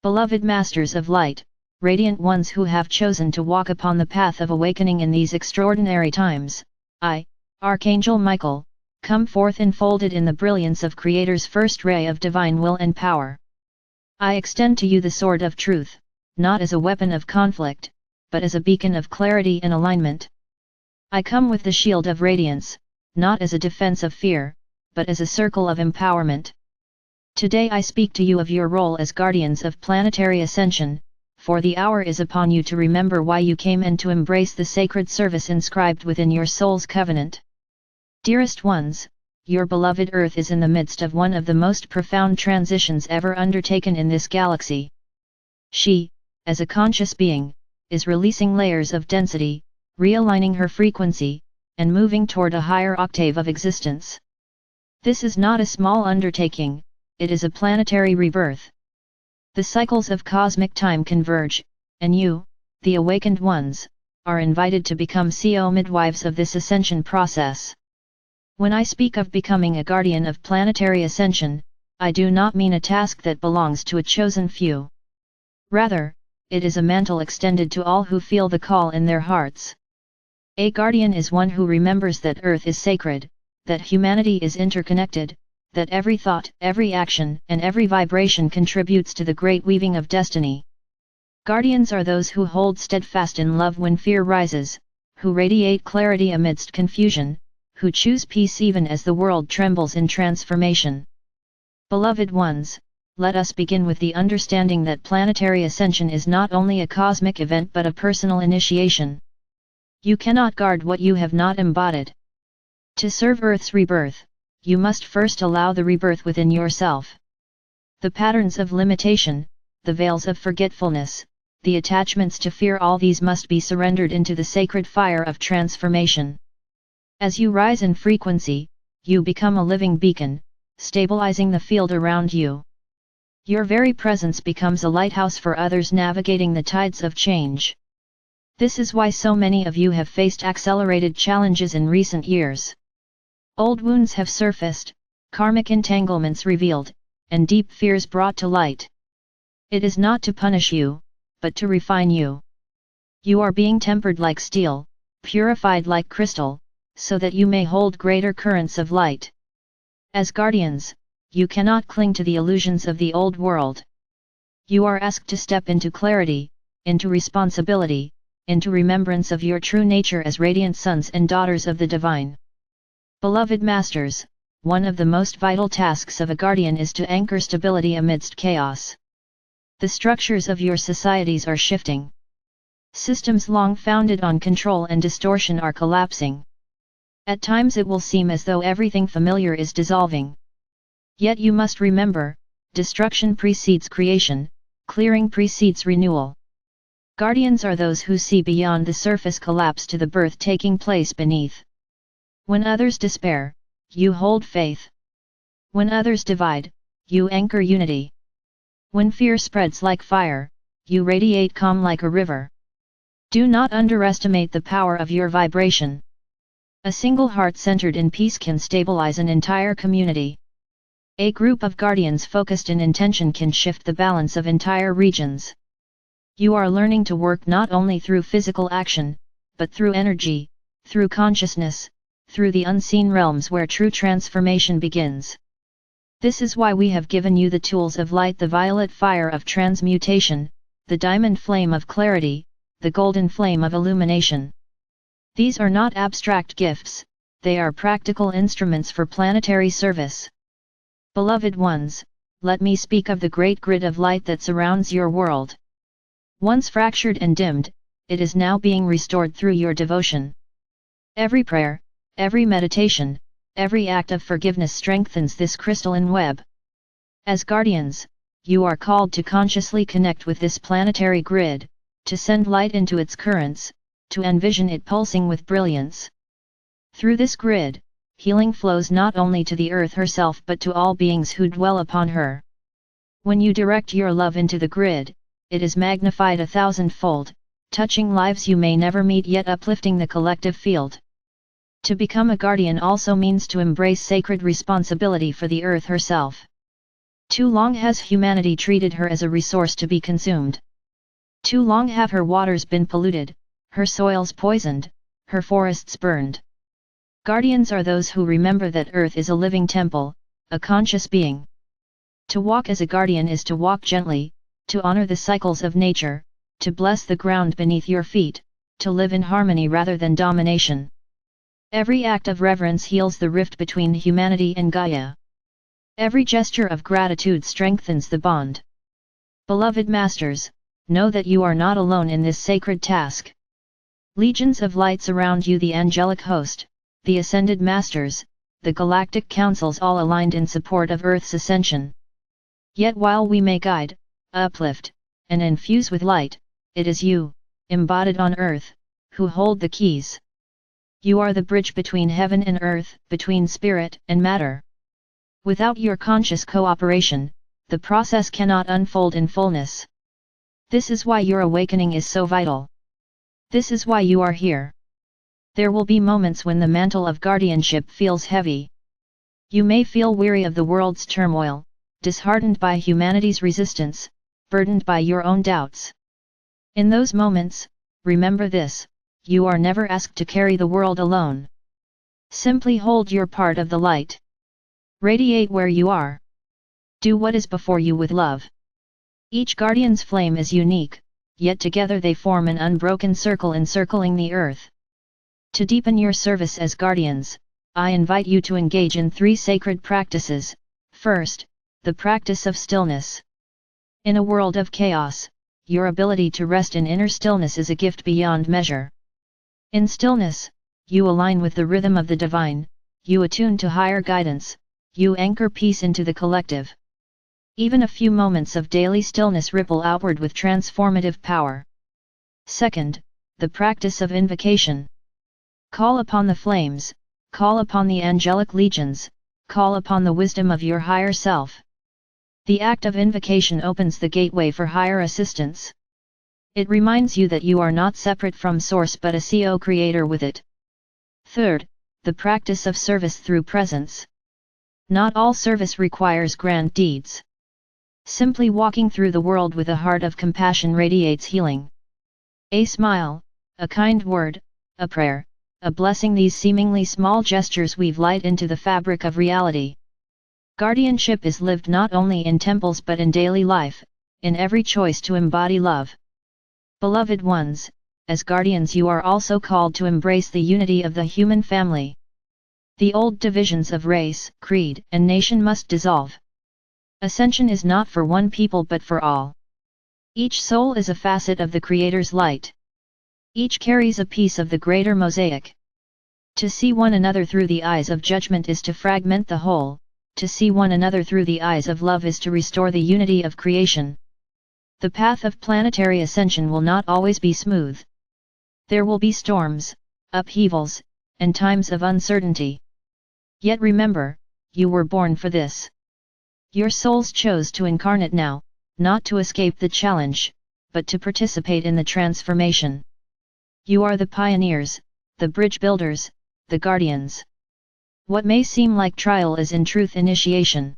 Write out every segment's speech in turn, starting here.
Beloved Masters of Light, radiant ones who have chosen to walk upon the path of awakening in these extraordinary times, I, Archangel Michael, come forth enfolded in the brilliance of Creator's first ray of divine will and power. I extend to you the sword of truth, not as a weapon of conflict, but as a beacon of clarity and alignment. I come with the shield of radiance, not as a defense of fear, but as a circle of empowerment. Today I speak to you of your role as guardians of planetary ascension, for the hour is upon you to remember why you came and to embrace the sacred service inscribed within your soul's covenant. Dearest ones, your beloved Earth is in the midst of one of the most profound transitions ever undertaken in this galaxy. She, as a conscious being, is releasing layers of density, realigning her frequency, and moving toward a higher octave of existence. This is not a small undertaking, it is a planetary rebirth. The cycles of cosmic time converge, and you, the awakened ones, are invited to become co-midwives of this ascension process. When I speak of becoming a guardian of planetary ascension, I do not mean a task that belongs to a chosen few. Rather, it is a mantle extended to all who feel the call in their hearts. A guardian is one who remembers that Earth is sacred, that humanity is interconnected, that every thought, every action, and every vibration contributes to the great weaving of destiny. Guardians are those who hold steadfast in love when fear rises, who radiate clarity amidst confusion, who choose peace even as the world trembles in transformation. Beloved ones, let us begin with the understanding that planetary ascension is not only a cosmic event but a personal initiation. You cannot guard what you have not embodied. To serve Earth's rebirth, you must first allow the rebirth within yourself. The patterns of limitation, the veils of forgetfulness, the attachments to fear, all these must be surrendered into the sacred fire of transformation. As you rise in frequency, you become a living beacon, stabilizing the field around you. Your very presence becomes a lighthouse for others navigating the tides of change. This is why so many of you have faced accelerated challenges in recent years. Old wounds have surfaced, karmic entanglements revealed, and deep fears brought to light. It is not to punish you, but to refine you. You are being tempered like steel, purified like crystal, so that you may hold greater currents of light. As guardians, you cannot cling to the illusions of the old world. You are asked to step into clarity, into responsibility, into remembrance of your true nature as radiant sons and daughters of the divine. Beloved Masters, one of the most vital tasks of a guardian is to anchor stability amidst chaos. The structures of your societies are shifting. Systems long founded on control and distortion are collapsing. At times it will seem as though everything familiar is dissolving. Yet you must remember, destruction precedes creation, clearing precedes renewal. Guardians are those who see beyond the surface collapse to the birth taking place beneath. When others despair, you hold faith. When others divide, you anchor unity. When fear spreads like fire, you radiate calm like a river. Do not underestimate the power of your vibration. A single heart centered in peace can stabilize an entire community. A group of guardians focused in intention can shift the balance of entire regions. You are learning to work not only through physical action, but through energy, through consciousness, through the unseen realms where true transformation begins. This is why we have given you the tools of light: the violet fire of transmutation, the diamond flame of clarity, the golden flame of illumination. These are not abstract gifts, they are practical instruments for planetary service. Beloved ones, let me speak of the great grid of light that surrounds your world. Once fractured and dimmed, it is now being restored through your devotion. Every prayer, every meditation, every act of forgiveness strengthens this crystalline web. As guardians, you are called to consciously connect with this planetary grid, to send light into its currents, to envision it pulsing with brilliance. Through this grid, healing flows not only to the earth herself but to all beings who dwell upon her. When you direct your love into the grid, it is magnified 1,000-fold, touching lives you may never meet yet uplifting the collective field. To become a guardian also means to embrace sacred responsibility for the earth herself. Too long has humanity treated her as a resource to be consumed. Too long have her waters been polluted, her soils poisoned, her forests burned. Guardians are those who remember that Earth is a living temple, a conscious being. To walk as a guardian is to walk gently, to honor the cycles of nature, to bless the ground beneath your feet, to live in harmony rather than domination. Every act of reverence heals the rift between humanity and Gaia. Every gesture of gratitude strengthens the bond. Beloved Masters, know that you are not alone in this sacred task. Legions of light surround you, the angelic host, the ascended masters, the galactic councils, all aligned in support of Earth's ascension. Yet while we may guide, uplift, and infuse with light, it is you, embodied on Earth, who hold the keys. You are the bridge between heaven and earth, between spirit and matter. Without your conscious cooperation, the process cannot unfold in fullness. This is why your awakening is so vital. This is why you are here. There will be moments when the mantle of guardianship feels heavy. You may feel weary of the world's turmoil, disheartened by humanity's resistance, burdened by your own doubts. In those moments, remember this: you are never asked to carry the world alone. Simply hold your part of the light. Radiate where you are. Do what is before you with love. Each guardian's flame is unique, yet together they form an unbroken circle encircling the earth. To deepen your service as guardians, I invite you to engage in 3 sacred practices. First, the practice of stillness. In a world of chaos, your ability to rest in inner stillness is a gift beyond measure. In stillness, you align with the rhythm of the divine, you attune to higher guidance, you anchor peace into the collective. Even a few moments of daily stillness ripple outward with transformative power. Second, the practice of invocation. Call upon the flames, call upon the angelic legions, call upon the wisdom of your higher self. The act of invocation opens the gateway for higher assistance. It reminds you that you are not separate from Source but a co-creator with it. Third, the practice of service through presence. Not all service requires grand deeds. Simply walking through the world with a heart of compassion radiates healing. A smile, a kind word, a prayer, a blessing, these seemingly small gestures weave light into the fabric of reality. Guardianship is lived not only in temples but in daily life, in every choice to embody love. Beloved ones, as guardians you are also called to embrace the unity of the human family. The old divisions of race, creed, and nation must dissolve. Ascension is not for one people but for all. Each soul is a facet of the Creator's light. Each carries a piece of the greater mosaic. To see one another through the eyes of judgment is to fragment the whole, to see one another through the eyes of love is to restore the unity of creation. The path of planetary ascension will not always be smooth. There will be storms, upheavals, and times of uncertainty. Yet remember, you were born for this. Your souls chose to incarnate now, not to escape the challenge, but to participate in the transformation. You are the pioneers, the bridge builders, the guardians. What may seem like trial is in truth initiation.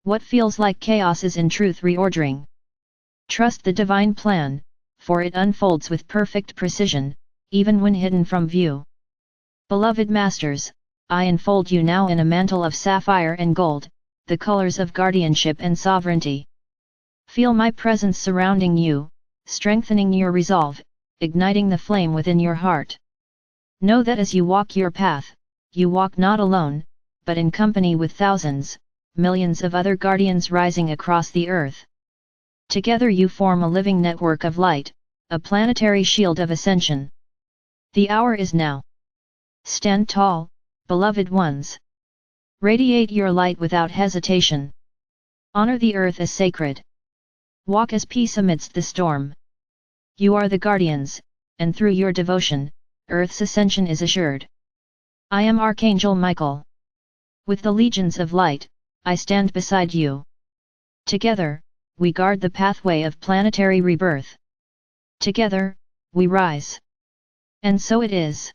What feels like chaos is in truth reordering. Trust the divine plan, for it unfolds with perfect precision, even when hidden from view. Beloved Masters, I enfold you now in a mantle of sapphire and gold, the colors of guardianship and sovereignty. Feel my presence surrounding you, strengthening your resolve, igniting the flame within your heart. Know that as you walk your path, you walk not alone, but in company with thousands, millions of other guardians rising across the earth. Together you form a living network of light, a planetary shield of ascension. The hour is now. Stand tall, beloved ones. Radiate your light without hesitation. Honor the earth as sacred. Walk as peace amidst the storm. You are the guardians, and through your devotion, Earth's ascension is assured. I am Archangel Michael. With the legions of light, I stand beside you. Together, we guard the pathway of planetary rebirth. Together, we rise. And so it is.